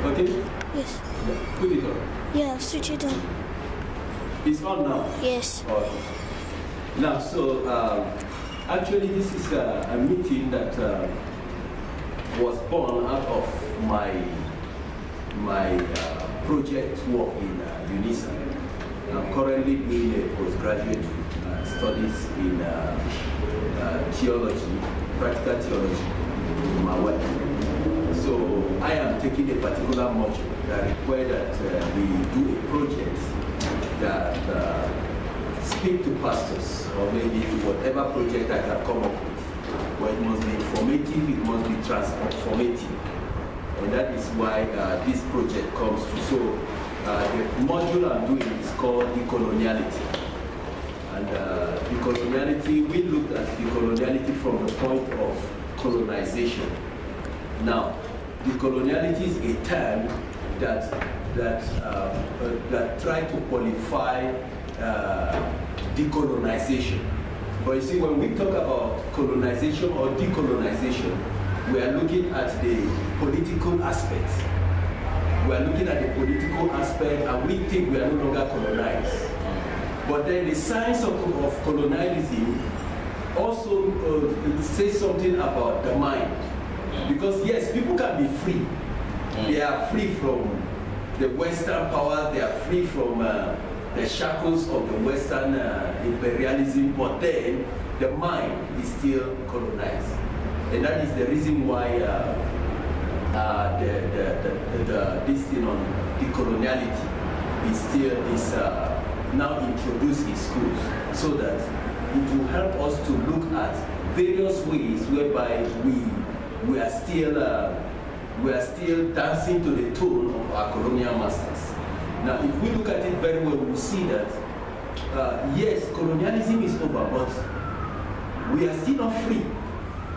Okay? Yes. Put it on. Yeah, switch it on. It's on now? Yes. Okay. Now, so actually this is a meeting that was born out of my project work in UNISA. I'm currently doing a postgraduate studies in theology, practical theology, with my wife. So I am taking a particular module that requires that we do a project that speak to pastors, or maybe whatever project I can come up with. Well, it must be informative, it must be transformative. And that is why this project comes to. So the module I'm doing is called decoloniality. And decoloniality, we looked at decoloniality from the point of colonization. Now, decoloniality is a term that try to qualify decolonization. But you see, when we talk about colonization or decolonization, we are looking at the political aspect. We are looking at the political aspect, and we think we are no longer colonized. But then the science of colonialism also says something about the mind. Because yes, people can be free. They are free from the Western power, they are free from the shackles of the Western imperialism, but then the mind is still colonized. And that is the reason why this thing on decoloniality is now introduced in schools, so that it will help us to look at various ways whereby we are still dancing to the tune of our colonial masters. Now, if we look at it very well, we will see that yes, colonialism is over, but we are still not free.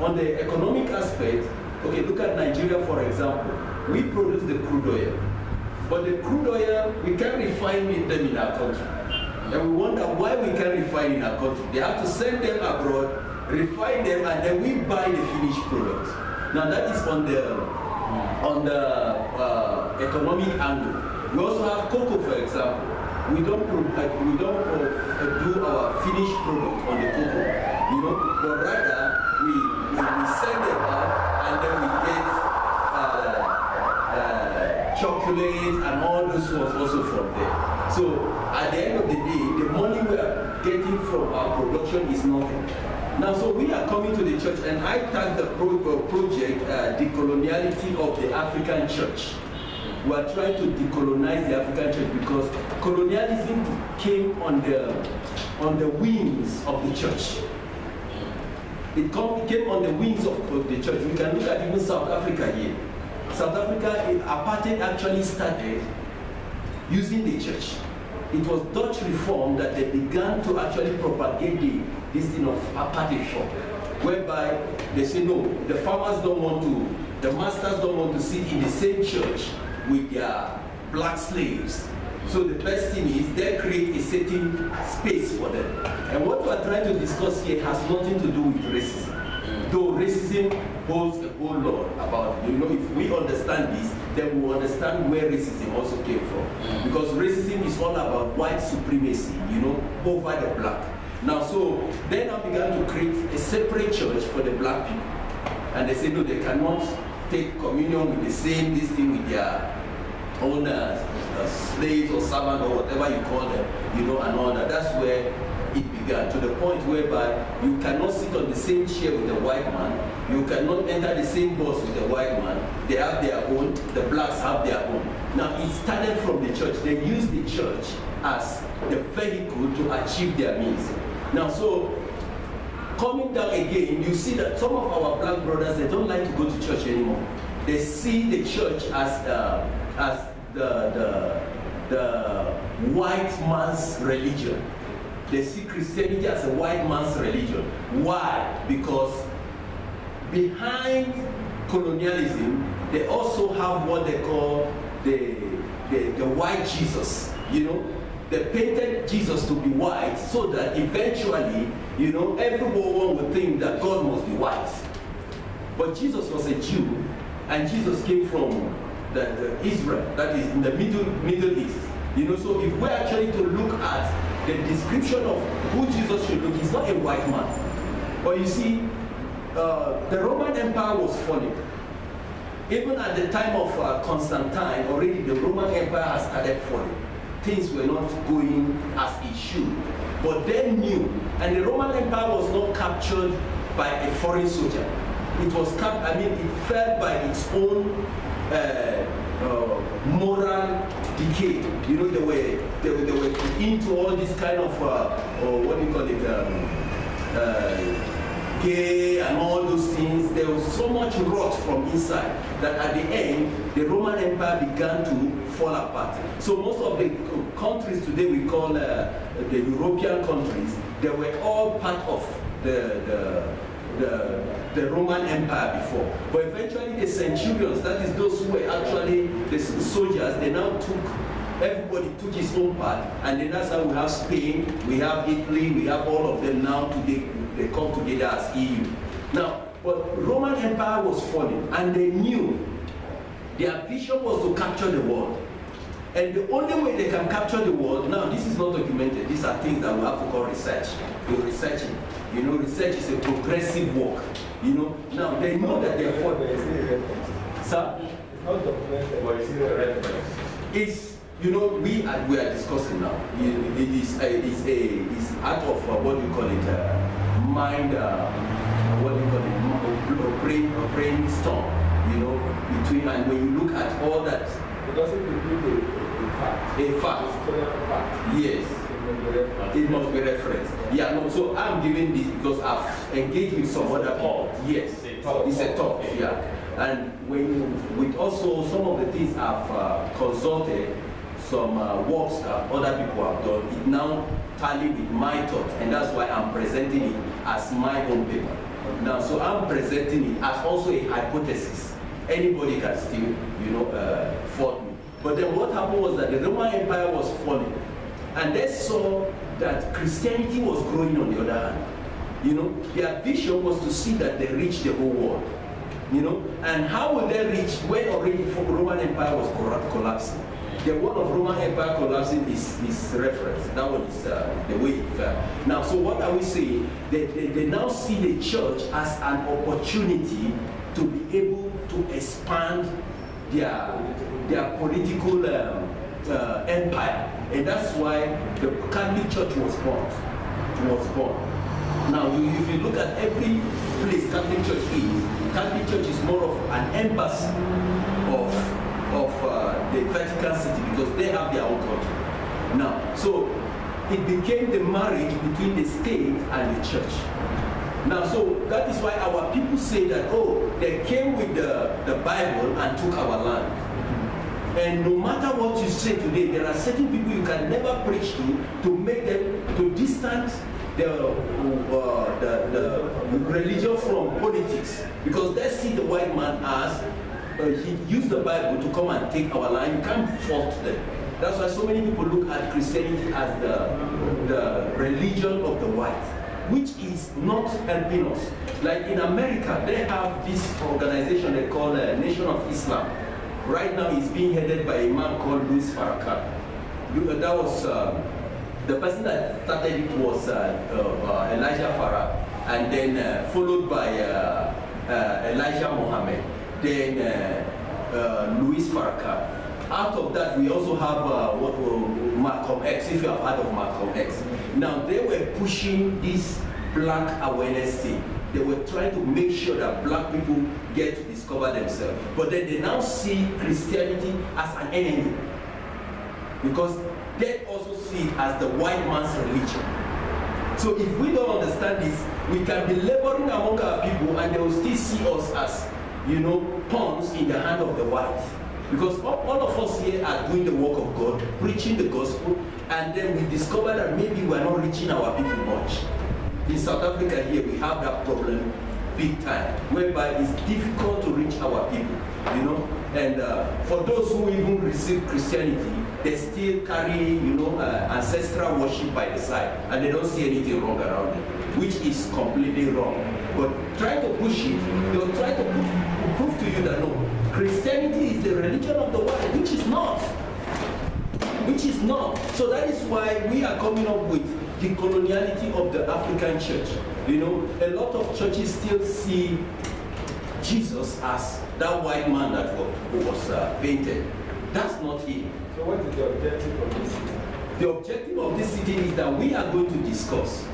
On the economic aspect, okay, look at Nigeria, for example. We produce the crude oil, but the crude oil, we can't refine them in our country. And we wonder why we can't refine in our country. They have to send them abroad, refine them, and then we buy the finished product. Now that is on the economic angle. We also have cocoa, for example. We don't do our finished product on the cocoa, but rather we send them out, and then we get chocolate and all those ones also from there. So at the end of the day, the money we are getting from our production is nothing. Now, so we are coming to the church, and I tag the project decoloniality of the African church. We are trying to decolonize the African church because colonialism came on the wings of the church. It came on the wings of the church. We can look at even South Africa here. South Africa, apartheid actually started using the church. It was Dutch reform that they began to actually propagate this thing of apartheid form, whereby they say, no, the farmers don't want to, the masters don't want to sit in the same church with their black slaves. So the best thing is they create a certain space for them. And what we are trying to discuss here has nothing to do with racism. Though racism holds a whole lot about, if we understand this, then we understand where racism also came from. Because racism is all about white supremacy, over the black. Now, so then I began to create a separate church for the black people. And they said, no, they cannot take communion with the same, this thing with their own slaves or servants or whatever you call them, and all that. That's where it began, to the point whereby you cannot sit on the same chair with the white man, you cannot enter the same bus with the white man. They have their own, the blacks have their own. Now, it started from the church. They used the church as the vehicle to achieve their means. Now, so coming down again, you see that some of our black brothers, they don't like to go to church anymore. They see the church as the white man's religion. They see Christianity as a white man's religion. Why? Because behind colonialism, they also have what they call the white Jesus. They painted Jesus to be white so that eventually, everyone would think that God must be white. But Jesus was a Jew, and Jesus came from Israel, that is in the Middle East. You know, so if we're actually to look at the description of who Jesus should look, he's not a white man. But you see, the Roman Empire was falling. Even at the time of Constantine, already the Roman Empire has started falling. Things were not going as it should. But they knew, and the Roman Empire was not captured by a foreign soldier. It was it fell by its own moral decay. You know, they were into all this kind of what do you call it, gay and all those things. There was so much rot from inside that at the end, the Roman Empire began to fall apart. So most of the countries today we call the European countries, they were all part of the Roman Empire before. But eventually the centurions, that is those who were actually the soldiers, they now everybody took his own part, and then that's how we have Spain, we have Italy, we have all of them now today, they come together as EU. Now, but Roman Empire was falling, and they knew their vision was to capture the world. And the only way they can capture the world, now this is not documented, these are things that we have to call research. You're researching. You know, research is a progressive work. You know, now they know that they're falling. Sir? It's not documented, but it's a reference. It's, you know, we are discussing now. It's out of what do you call it? Mind, what do you call it? Brainstorm. You know, between, and when you look at all that. It doesn't include a fact. A fact. Yes. It must be referenced. Yeah, no, so I'm giving this because I've engaged with some other people. Yes, it's a talk, yeah. And with also some of the things I've consulted, some works that other people have done, it now tally with my thoughts, and that's why I'm presenting it as my own paper. Now, so I'm presenting it as also a hypothesis. Anybody can still, you know, fault me. But then what happened was that the Roman Empire was falling. And they saw that Christianity was growing on the other hand. You know, their vision was to see that they reach the whole world. You know, and how would they reach when already the Roman Empire was collapsing? The word of Roman Empire collapsing is reference. That one is the way it fell. Now, so what are we saying? They now see the church as an opportunity to be able to expand their political empire. And that's why the Catholic Church was born. Now, if you look at every place Catholic Church is more of an embassy of the Vatican City, because they have their own country. Now, so it became the marriage between the state and the church. Now, so that is why our people say that, oh, they came with the Bible and took our land. And no matter what you say today, there are certain people you can never preach to make them, to distance the religion from politics. Because they see the white man as, he used the Bible to come and take our land. You can't fault them. That's why so many people look at Christianity as the religion of the white, which is not helping us. Like in America, they have this organization they call Nation of Islam. Right now, it's being headed by a man called Louis Farrakhan. That was the person that started it was Elijah Farah, and then followed by Elijah Mohammed, then Louis Farrakhan. Out of that, we also have Malcolm X, if you have heard of Malcolm X. Now, they were pushing this black awareness thing. They were trying to make sure that black people get to discover themselves. But then they now see Christianity as an enemy, because they also see it as the white man's religion. So if we don't understand this, we can be laboring among our people and they will still see us as, you know, pawns in the hand of the white. Because all of us here are doing the work of God, preaching the gospel, and then we discover that maybe we are not reaching our people much. In South Africa here, we have that problem big time, whereby it's difficult to reach our people, you know. And for those who even receive Christianity, they still carry, you know, ancestral worship by the side, and they don't see anything wrong around it, which is completely wrong. But try to push it, they'll try to prove to you that no, Christianity is is the religion of the white, which is not. Which is not. So that is why we are coming up with the coloniality of the African church. You know, a lot of churches still see Jesus as that white man that was painted. That's not him. So what is the objective of this sitting? The objective of this sitting is that we are going to discuss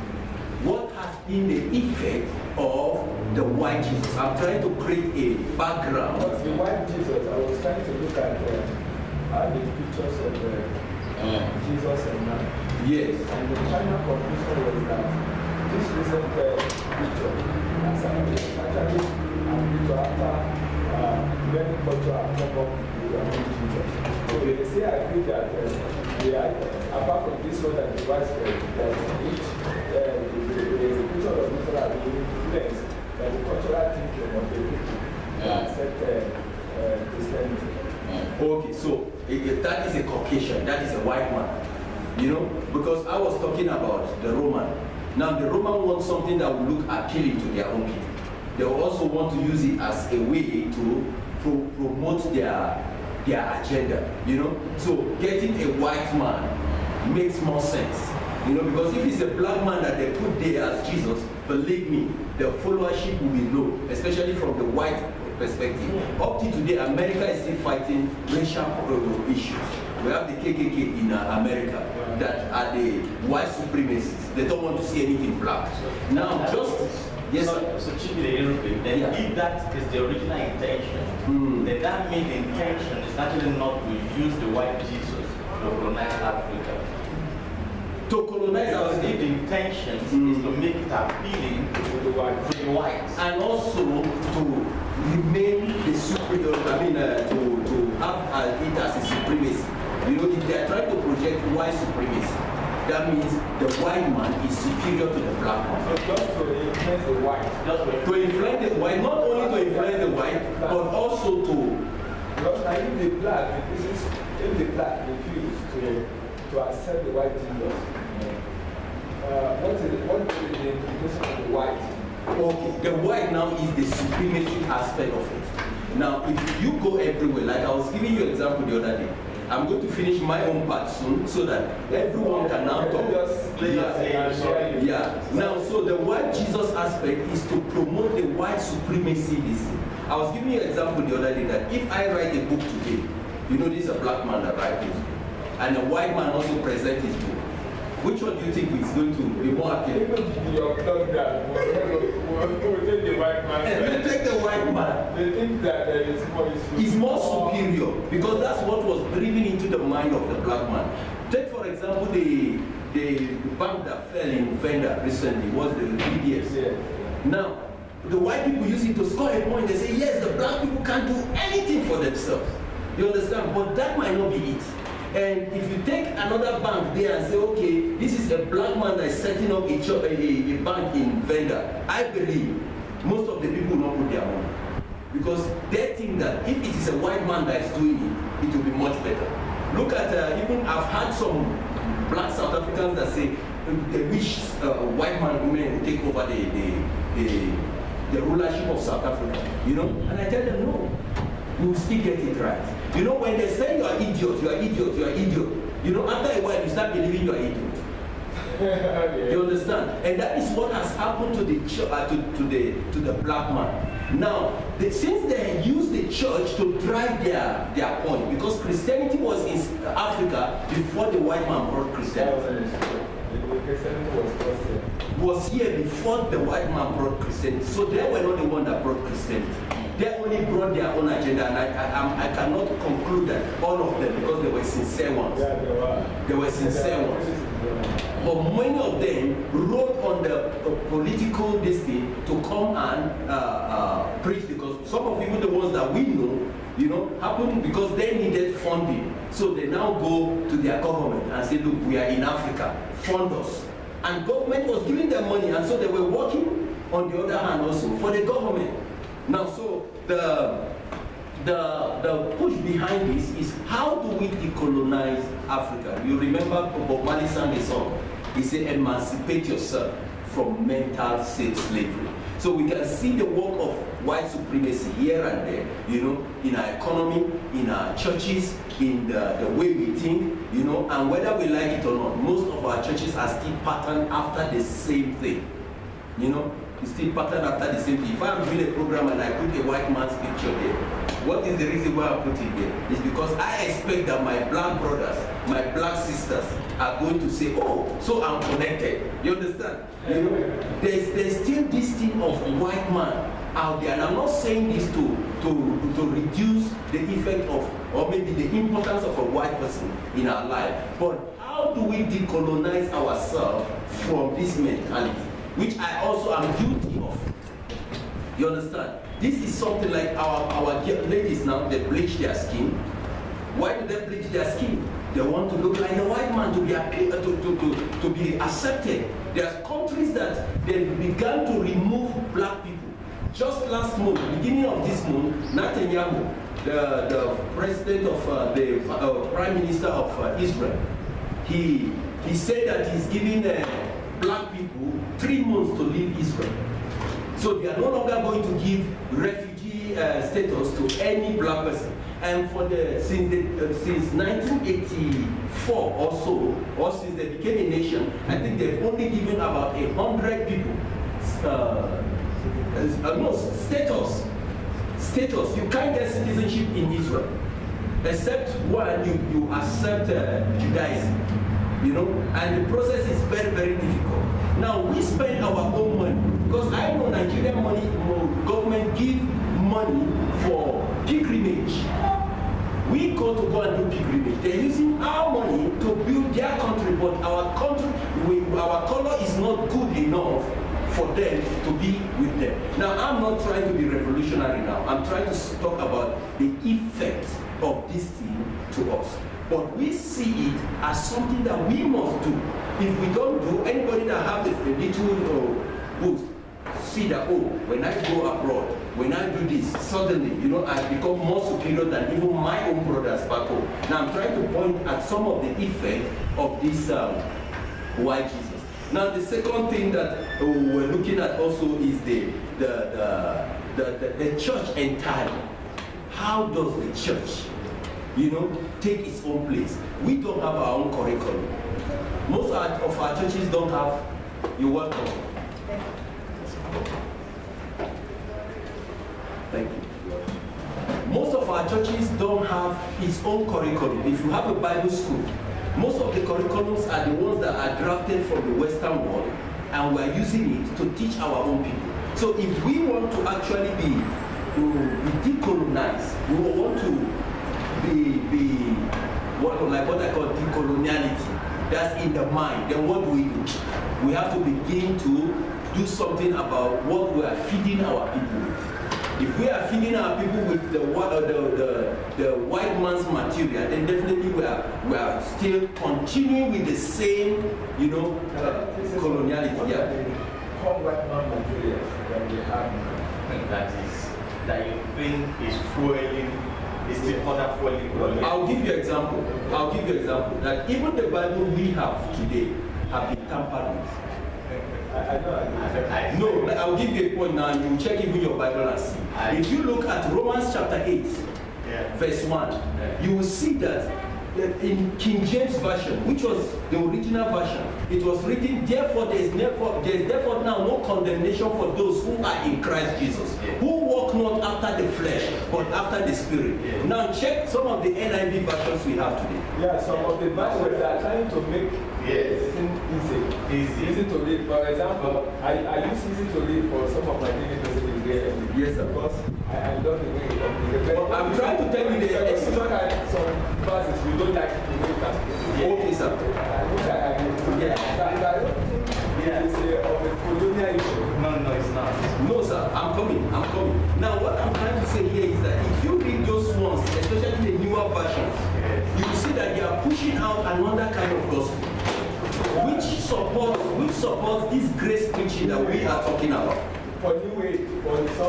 what has been the effect of the white Jesus. I'm trying to create a background. But the white Jesus, I was trying to look at the pictures of Jesus and man. Yes. And the final conclusion was that this recent picture has actually a picture after many cultures have come up with Jesus. So they say I agree that apart from this one that the white that each the picture of Israel being influenced by the cultural thinking of the people that accept Christianity. Okay, so that is a Caucasian, that is a white man. You know, because I was talking about the Roman. Now the Roman wants something that will look appealing to their own people. They also want to use it as a way to promote their agenda, you know. So getting a white man makes more sense, you know, because if it's a black man that they put there as Jesus, believe me, the followership will be low, especially from the white perspective. Up to today, America is still fighting racial issues. We have the KKK in America that are the white supremacists. They don't want to see anything black. Now, yes. So chiefly the European, then if that is the original intention, then that means the intention is actually not to use the white Jesus to colonize Africa. To colonize Africa. Africa. If the intention is to make it appealing to the whites. And also to remain the superior, to have it as a supremacy. You know, if they are trying to project white supremacy, that means the white man is superior to the black man. So just to influence the white. To influence the white, not only to influence the white, but also to... Because now if the black refuse to accept the white Jesus, what is the implication of the white? Okay, the white now is the supremacy aspect of it. Now, if you go everywhere, like I was giving you an example the other day, I'm going to finish my own part soon so that everyone can now talk. Yeah. Now, so the white Jesus aspect is to promote the white supremacy. I was giving you an example the other day that if I write a book today, you know this is a black man that writes this book, and a white man also presents his book. Which one do you think is going to be more appealing? Even your blog that will take the white man. They take the white man. They think that there is more. Is more superior because that's what was driven into the mind of the black man. Take for example the bank that fell in Venda recently was the BDS. Yeah. Now the white people use it to score a point. They say yes, the black people can't do anything for themselves. You understand? But that might not be it. And if you take another bank there and say, okay, this is a black man that is setting up a bank in Venda, I believe most of the people will not put their money. Because they think that if it is a white man that is doing it, it will be much better. Look at, even I've had some black South Africans that say they wish white man women will take over the rulership of South Africa, you know? And I tell them, no, you will still get it right. You know, when they say you are idiot, you are idiot, you are idiot, you know, after a while you start believing you are idiot. Yeah. You understand? And that is what has happened to the to the black man. Now, since they used the church to drive their point, because Christianity was in Africa before the white man brought Christianity. Was here before the white man brought Christianity. So they were not the one that brought Christianity. They only brought their own agenda, and I cannot conclude that all of them, because they were sincere ones. Yeah, they were. They were sincere ones. But many of them wrote on the political thing to come and preach, because some of even the ones that we know, you know, happened because they needed funding. So they now go to their government and say, look, we are in Africa, fund us. And government was giving them money, and so they were working on the other hand also for the government. Now, so the push behind this is how do we decolonize Africa? You remember Bob Marley sang a song. He said, emancipate yourself from mental slavery. So we can see the work of white supremacy here and there, you know, in our economy, in our churches, in the way we think, you know, and whether we like it or not, most of our churches are still patterned after the same thing, you know. It's still patterned after the same thing. If I'm doing a program and I put a white man's picture there, what is the reason why I put it there? It's because I expect that my black brothers, my black sisters are going to say, oh, so I'm connected. You understand? You know, there's still this thing of white man out there, and I'm not saying this to reduce the effect of, or maybe the importance of a white person in our life, but how do we decolonize ourselves from this mentality, which I also am guilty of? You understand? This is something like our ladies now, they bleach their skin. Why do they bleach their skin? They want to look like a white man to be accepted. There are countries that they began to remove black people. Just last month, beginning of this month, Netanyahu, the president of the prime minister of Israel, he said that he's giving black people 3 months to leave Israel. So they are no longer going to give refugee status to any black person. And for since 1984 or so, or since they became a nation, I think they've only given about 100 people status. You can't get citizenship in Israel, except when you accept Judaism. You know, and the process is very, very difficult. Now we spend our own money, because I know Nigerian government give money for pilgrimage. We go and do pilgrimage. They're using our money to build their country, but our color is not good enough for them to be with them. Now I'm not trying to be revolutionary now. I'm trying to talk about the effect of this thing to us. But we see it as something that we must do. If we don't do, anybody that has a little boost, see that, oh, when I go abroad, when I do this, suddenly, you know, I become more superior than even my own brothers back home. Now I'm trying to point at some of the effect of this white Jesus. Now the second thing that we're looking at also is the church entirely. How does the church, you know, take its own place? We don't have our own curriculum. Most of our churches don't have. You're welcome. Thank you. Most of our churches don't have its own curriculum. If you have a Bible school, most of the curriculums are the ones that are drafted from the Western world, and we're using it to teach our own people. So if we want to actually be decolonized, we want to be what I call decoloniality. That's in the mind. Then what do? We have to begin to do something about what we are feeding our people with. If we are feeding our people with the white man's material, then definitely we are still continuing with the same, you know, coloniality. Yeah. White man material that we have. That you think is fueling. Is still further fueling. I'll give you an example. That even the Bible we have today have been tampered with. No, I'll give you a point now, and you check even your Bible and see. If you look at Romans chapter 8, verse 1, you will see that in King James Version, which was the original version, it was written, therefore there's therefore now no condemnation for those who are in Christ Jesus, who walk not after the flesh, but after the Spirit. Now check some of the NIV versions we have today. Yeah, some of the versions are trying to make easy to read. For example, I use easy to read for some of my daily messages there. Yes, sir. Because I love the way it comes. Well, I'm trying to tell you the look at some verses you don't like to read as okay, sir. It's of a colonial issue. No, it's not. No, sir. I'm coming. Now, what I'm trying to say here is that if you read those ones, especially the newer versions, you will see that they are pushing out another kind of gospel, which supports this grace preaching that we are talking about. For New Age,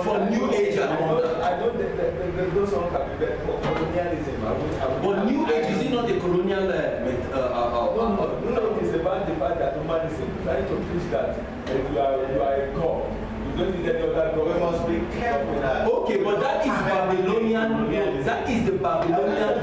for New Age and all that. I don't think those songs can be better for colonialism. But New Age, is it not the colonial? No, it's about the fact that humanism is trying to preach that you are a god. You don't need any other God. We must be careful with that. Okay, but that is Babylonian. That is the Babylonian.